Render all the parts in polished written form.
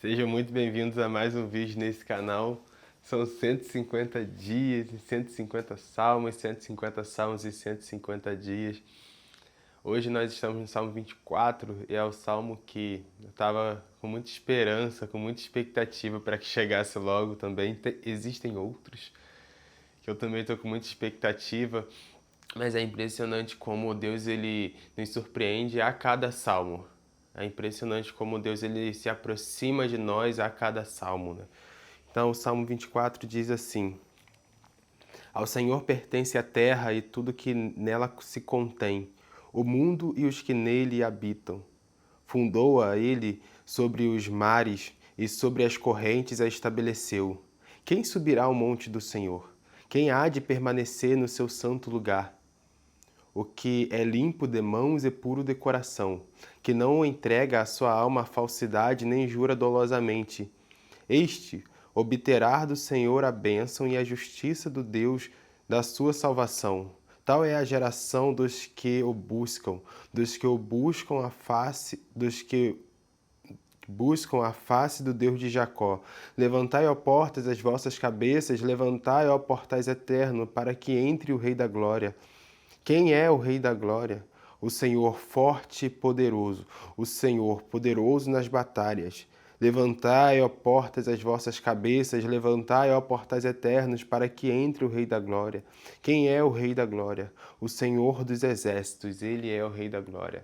Sejam muito bem-vindos a mais um vídeo nesse canal. São 150 dias e 150 salmos, 150 salmos e 150 dias. Hoje nós estamos no Salmo 24 e é o salmo que eu estava com muita esperança, com muita expectativa para que chegasse logo também. Existem outros que eu também estou com muita expectativa, mas é impressionante como Deus ele nos surpreende a cada salmo. É impressionante como Deus ele se aproxima de nós a cada salmo, né? Então, o Salmo 24 diz assim: Ao Senhor pertence a terra e tudo que nela se contém, o mundo e os que nele habitam. Fundou-a ele sobre os mares e sobre as correntes a estabeleceu. Quem subirá ao monte do Senhor? Quem há de permanecer no seu santo lugar? O que é limpo de mãos e puro de coração, que não entrega a sua alma à falsidade nem jura dolosamente. Este obterá do Senhor a bênção e a justiça do Deus da sua salvação. Tal é a geração dos que o buscam, dos que buscam a face do Deus de Jacó. Levantai, ó portas, as vossas cabeças, levantai, ó portais eternos, para que entre o Rei da Glória. Quem é o Rei da Glória? O Senhor forte e poderoso, o Senhor poderoso nas batalhas. Levantai, ó portas, as vossas cabeças, levantai, ó portais eternos, para que entre o Rei da Glória. Quem é o Rei da Glória? O Senhor dos Exércitos, ele é o Rei da Glória.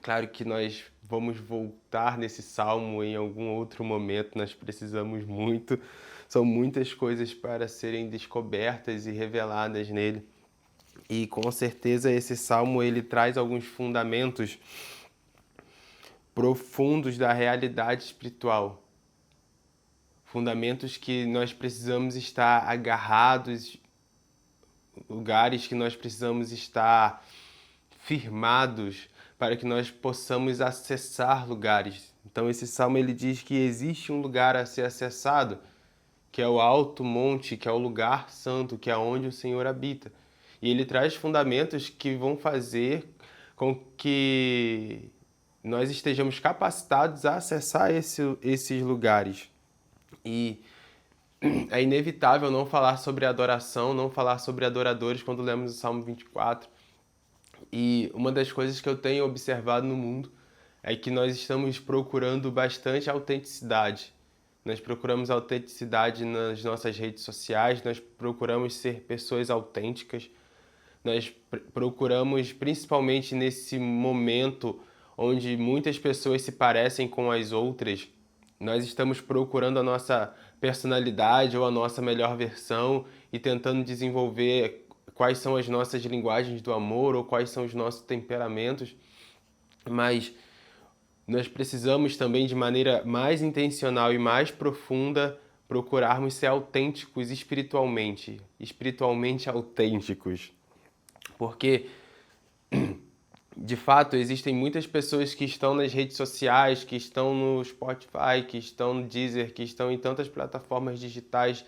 Claro que nós vamos voltar nesse salmo em algum outro momento, nós precisamos muito, são muitas coisas para serem descobertas e reveladas nele. E com certeza esse salmo ele traz alguns fundamentos profundos da realidade espiritual. Fundamentos que nós precisamos estar agarrados, lugares que nós precisamos estar firmados para que nós possamos acessar lugares. Então esse salmo ele diz que existe um lugar a ser acessado, que é o alto monte, que é o lugar santo, que é onde o Senhor habita. E ele traz fundamentos que vão fazer com que nós estejamos capacitados a acessar esses lugares. E é inevitável não falar sobre adoração, não falar sobre adoradores quando lemos o Salmo 24. E uma das coisas que eu tenho observado no mundo é que nós estamos procurando bastante autenticidade. Nós procuramos autenticidade nas nossas redes sociais, nós procuramos ser pessoas autênticas, nós procuramos, principalmente nesse momento onde muitas pessoas se parecem com as outras, nós estamos procurando a nossa personalidade ou a nossa melhor versão e tentando desenvolver quais são as nossas linguagens do amor ou quais são os nossos temperamentos, mas nós precisamos também, de maneira mais intencional e mais profunda, procurarmos ser autênticos espiritualmente autênticos. Porque, de fato, existem muitas pessoas que estão nas redes sociais, que estão no Spotify, que estão no Deezer, que estão em tantas plataformas digitais,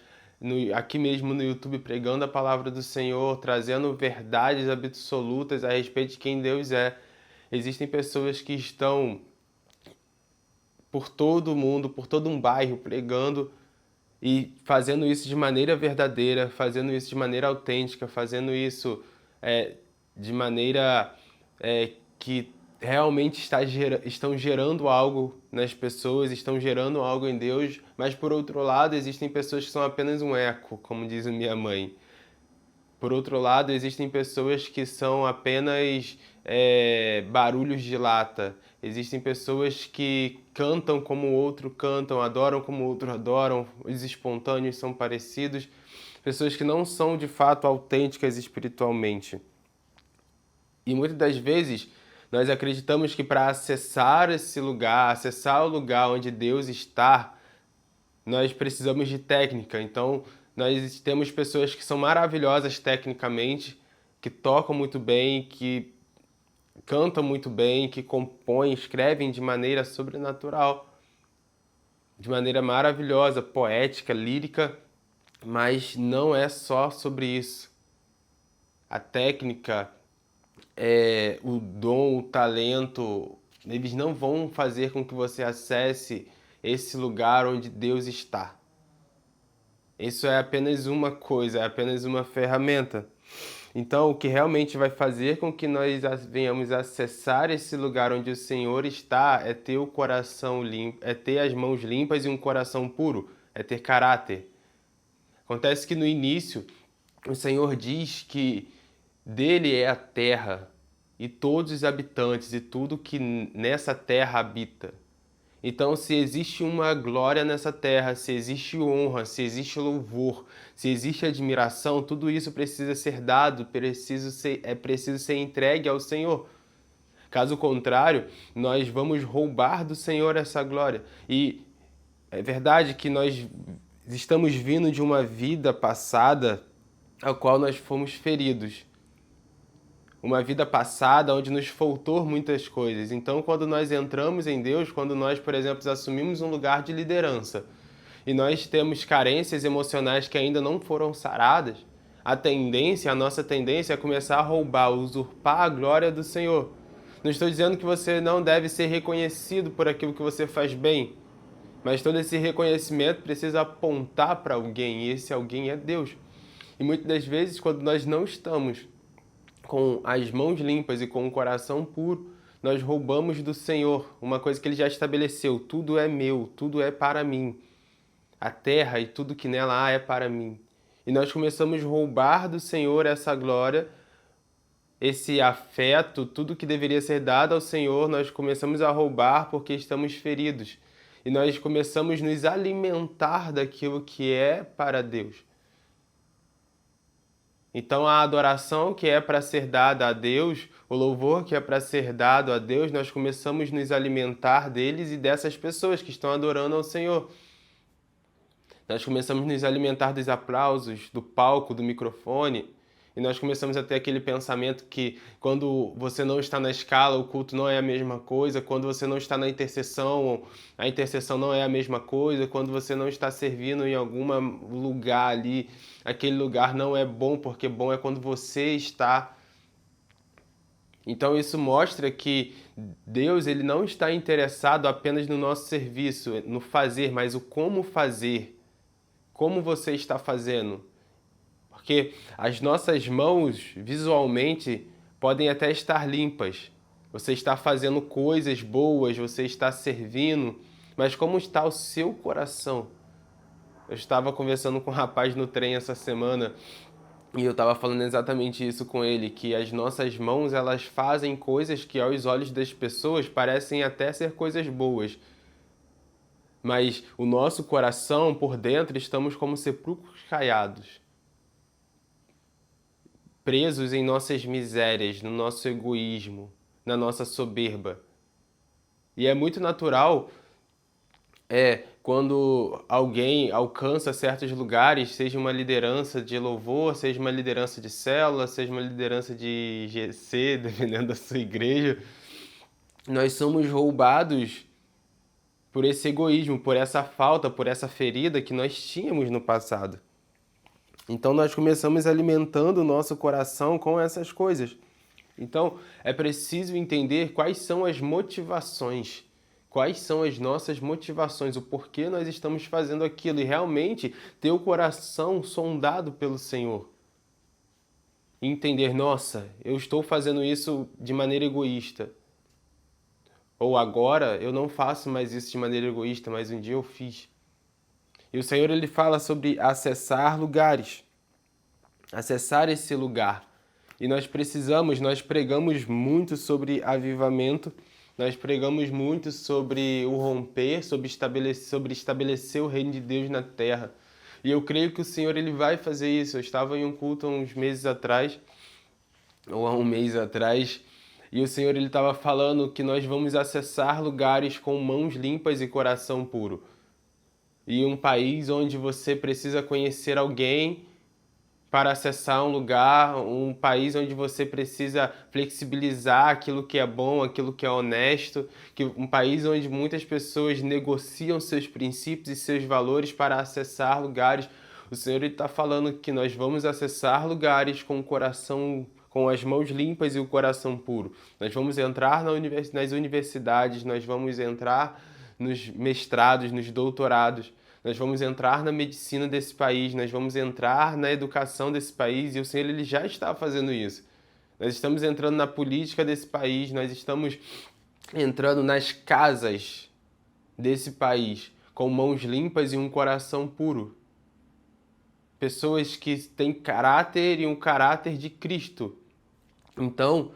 aqui mesmo no YouTube, pregando a palavra do Senhor, trazendo verdades absolutas a respeito de quem Deus é. Existem pessoas que estão por todo o mundo, por todo um bairro, pregando e fazendo isso de maneira verdadeira, fazendo isso de maneira autêntica, fazendo isso de maneira que realmente estão gerando algo nas pessoas, estão gerando algo em Deus, mas por outro lado existem pessoas que são apenas um eco, como diz a minha mãe. Por outro lado, existem pessoas que são apenas barulhos de lata. Existem pessoas que cantam como o outro cantam, adoram como o outro adoram, os espontâneos são parecidos. Pessoas que não são de fato autênticas espiritualmente. E muitas das vezes nós acreditamos que para acessar esse lugar, acessar o lugar onde Deus está, nós precisamos de técnica. Então, nós temos pessoas que são maravilhosas tecnicamente, que tocam muito bem, que cantam muito bem, que compõem, escrevem de maneira sobrenatural, de maneira maravilhosa, poética, lírica, mas não é só sobre isso. A técnica, o dom, o talento, eles não vão fazer com que você acesse esse lugar onde Deus está. Isso é apenas uma coisa, é apenas uma ferramenta. Então, o que realmente vai fazer com que nós venhamos acessar esse lugar onde o Senhor está é ter o coração limpo, é ter as mãos limpas e um coração puro, é ter caráter. Acontece que no início, o Senhor diz que dele é a terra e todos os habitantes e tudo que nessa terra habita. Então, se existe uma glória nessa terra, se existe honra, se existe louvor, se existe admiração, tudo isso precisa ser dado, é preciso ser entregue ao Senhor. Caso contrário, nós vamos roubar do Senhor essa glória. E é verdade que nós estamos vindo de uma vida passada a qual nós fomos feridos. Uma vida passada onde nos faltou muitas coisas. Então, quando nós entramos em Deus, quando nós, por exemplo, assumimos um lugar de liderança e nós temos carências emocionais que ainda não foram saradas, a nossa tendência é começar a roubar, usurpar a glória do Senhor. Não estou dizendo que você não deve ser reconhecido por aquilo que você faz bem, mas todo esse reconhecimento precisa apontar para alguém, e esse alguém é Deus. E muitas das vezes, quando nós não estamos com as mãos limpas e com o coração puro, nós roubamos do Senhor uma coisa que Ele já estabeleceu. Tudo é meu, tudo é para mim. A terra e tudo que nela há é para mim. E nós começamos a roubar do Senhor essa glória, esse afeto, tudo que deveria ser dado ao Senhor, nós começamos a roubar porque estamos feridos. E nós começamos a nos alimentar daquilo que é para Deus. Então, a adoração que é para ser dada a Deus, o louvor que é para ser dado a Deus, nós começamos a nos alimentar deles e dessas pessoas que estão adorando ao Senhor. Nós começamos a nos alimentar dos aplausos, do palco, do microfone, e nós começamos a ter aquele pensamento que quando você não está na escala, o culto não é a mesma coisa, quando você não está na intercessão, a intercessão não é a mesma coisa, quando você não está servindo em algum lugar ali, aquele lugar não é bom, porque bom é quando você está. Então isso mostra que Deus ele não está interessado apenas no nosso serviço, no fazer, mas o como fazer. Como você está fazendo? Porque as nossas mãos, visualmente, podem até estar limpas. Você está fazendo coisas boas, você está servindo, mas como está o seu coração? Eu estava conversando com um rapaz no trem essa semana e eu estava falando exatamente isso com ele, que as nossas mãos, elas fazem coisas que aos olhos das pessoas parecem até ser coisas boas. Mas o nosso coração, por dentro, estamos como sepulcros caiados, presos em nossas misérias, no nosso egoísmo, na nossa soberba. E é muito natural quando alguém alcança certos lugares, seja uma liderança de louvor, seja uma liderança de célula, seja uma liderança de GC, dependendo da sua igreja, nós somos roubados por esse egoísmo, por essa falta, por essa ferida que nós tínhamos no passado. Então nós começamos alimentando o nosso coração com essas coisas. Então é preciso entender quais são as motivações, quais são as nossas motivações, o porquê nós estamos fazendo aquilo e realmente ter o coração sondado pelo Senhor. E entender, nossa, eu estou fazendo isso de maneira egoísta. Ou agora eu não faço mais isso de maneira egoísta, mas um dia eu fiz. E o Senhor ele fala sobre acessar lugares, acessar esse lugar. E nós pregamos muito sobre avivamento, nós pregamos muito sobre o romper, sobre estabelecer o reino de Deus na terra. E eu creio que o Senhor ele vai fazer isso. Eu estava em um culto há uns meses atrás, ou há um mês atrás, e o Senhor ele estava falando que nós vamos acessar lugares com mãos limpas e coração puro. E um país onde você precisa conhecer alguém para acessar um lugar, um país onde você precisa flexibilizar aquilo que é bom, aquilo que é honesto, um país onde muitas pessoas negociam seus princípios e seus valores para acessar lugares. O Senhor está falando que nós vamos acessar lugares com o coração, com as mãos limpas e o coração puro. Nós vamos entrar nas universidades, nós vamos entrar nos mestrados, nos doutorados. Nós vamos entrar na medicina desse país, nós vamos entrar na educação desse país, e o Senhor ele já está fazendo isso. Nós estamos entrando na política desse país, nós estamos entrando nas casas desse país com mãos limpas e um coração puro. Pessoas que têm caráter e um caráter de Cristo. Então,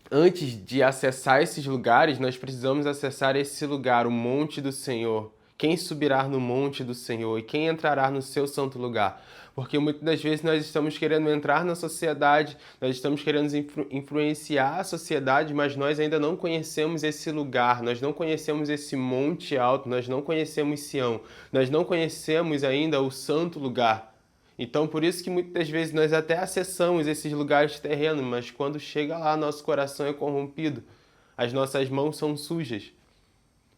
antes de acessar esses lugares, nós precisamos acessar esse lugar, o monte do Senhor. Quem subirá no monte do Senhor e quem entrará no seu santo lugar? Porque muitas das vezes nós estamos querendo entrar na sociedade, nós estamos querendo influenciar a sociedade, mas nós ainda não conhecemos esse lugar, nós não conhecemos esse monte alto, nós não conhecemos Sião, nós não conhecemos ainda o santo lugar. Então, por isso que muitas das vezes nós até acessamos esses lugares terrenos, mas quando chega lá, nosso coração é corrompido, as nossas mãos são sujas,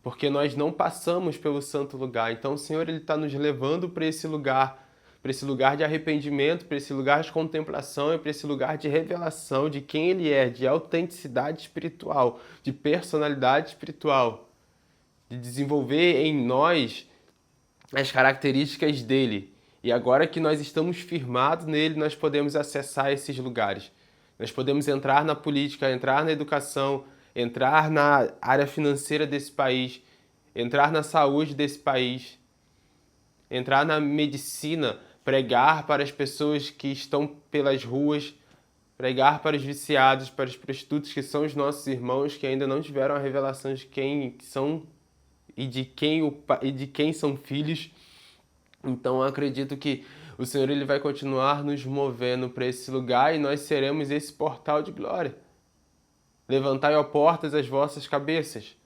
porque nós não passamos pelo santo lugar. Então, o Senhor ele está nos levando para esse lugar de arrependimento, para esse lugar de contemplação e para esse lugar de revelação de quem Ele é, de autenticidade espiritual, de personalidade espiritual, de desenvolver em nós as características dele. E agora que nós estamos firmados nele, nós podemos acessar esses lugares. Nós podemos entrar na política, entrar na educação, entrar na área financeira desse país, entrar na saúde desse país, entrar na medicina, pregar para as pessoas que estão pelas ruas, pregar para os viciados, para os prostitutos, que são os nossos irmãos, que ainda não tiveram a revelação de quem são e de quem são filhos. Então eu acredito que o Senhor ele vai continuar nos movendo para esse lugar e nós seremos esse portal de glória. Levantai, ó portas, as vossas cabeças.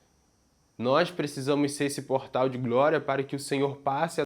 Nós precisamos ser esse portal de glória para que o Senhor passe